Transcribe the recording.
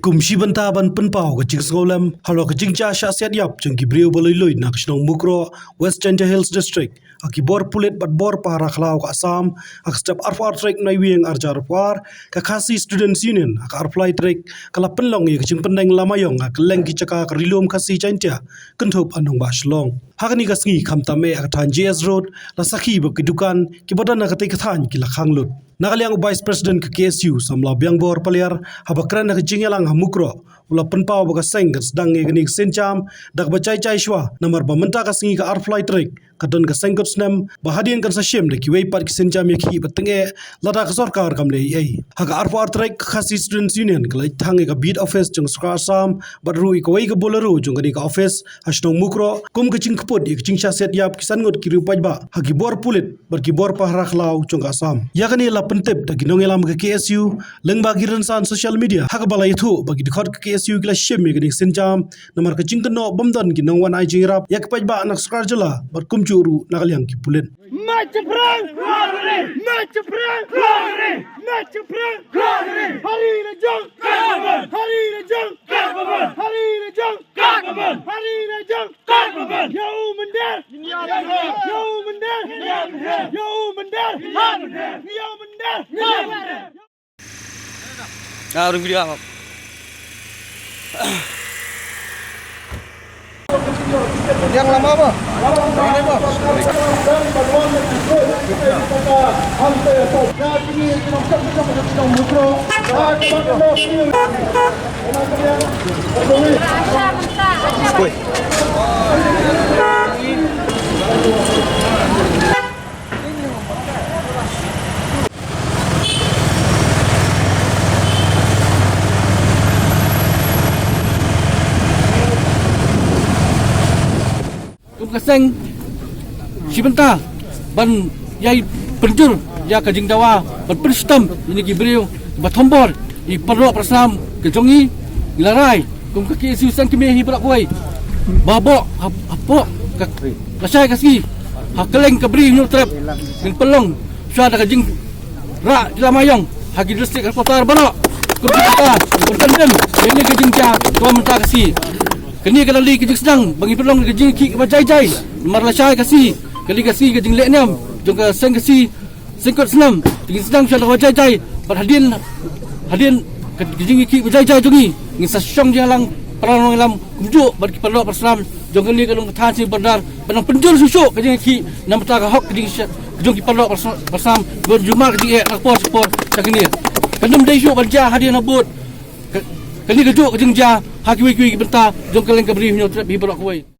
Kumshi banta ban penpau ke jing skolem halo ke jing cha sha set yap jeng ki brio boloi loi nak snong mukro West Ginger Hills District aki bor pulet bat bor para khlau ka Assam ak step arfar trek nai wieng arjar par ka khasi students union ak arfly trek kala penlong ye jing pendeng lamayong ak leng ki chaka ka rilom khasi chantia kenthop anong ba shlong hakani ka sngi khamtame ak than JS road la sakhi ba ki dukan ki bodana ka te ka than ki la khanglut Nakaliang Vice President ke KSU samla biang bor paliar habakran na jingelang hamukro ula penpau baga sengers dang ngenik sencham dak bacai chai shwa namar ba menta ka singi ka arfly trek kadon ka sengkot snam bahadian kan sa shem de ki wei pat ki sencham ye ki batenge lada ka sarkar kamle ei haka arfar trek khasi students union klai thange ka beat office jong skar sam bat rui ko wei ka bolaro jong ka office hasnong mukro kum ka jing khpot ek jing sha set yap kisan ngot ki ru pajba haki bor pulit bar ki bor pahra khlau jong ka sam yakani la pentep dagi nongelam ke KSU lengba giran san social media haka bala yathu bagi dikhot ke KSU kila shem ye gnik senjam namar ka jingkno bomdan ki nongwan ai jingrap yak pajba anak skar jala bar kumchuru nakaliang ki pulen Match prang glory match prang glory match prang glory hari na jang kagaban hari na jang kagaban hari na jang kagaban hari na jang kagaban yo mendar yo mendar yo mendar yo mendar Orang video apa? Yang lama apa? Yang lama apa? Kaseng Sibenta ban yai penjur ya kajing dawa ban perstem ini gibriu batombor I perlo persam kejongi ilarai kum kaki isu sang kime hi berak kuai babok apa kasai kasi hakeleng kabri nyu trap min pelong syada kajing ra ilamayong hagi distrik kotar bano kurta bertandem ini kajing ja tua menta kasi kini kalau li kejing sedang bagi pelong kejing ki bajai-jai mar la syai kasi kali kasi kejing leknyam jong ka seng kasi sengkot senam kejing sedang syai bajai-jai perhadian kejing ki bajai-jai jongi ngin sasyong jalang perang lam kumjuk bagi pelok perselam jong kali kalung than si berdar benang penjul susuk kejing ki nam ta ka hok kejing ki pelok persam berjumar kejing nak sport sakini kendem dai syuk banja hadian abut kali kejuk kejing ja haki wei benta jong keleng kabri hinyo trap hi berak kuai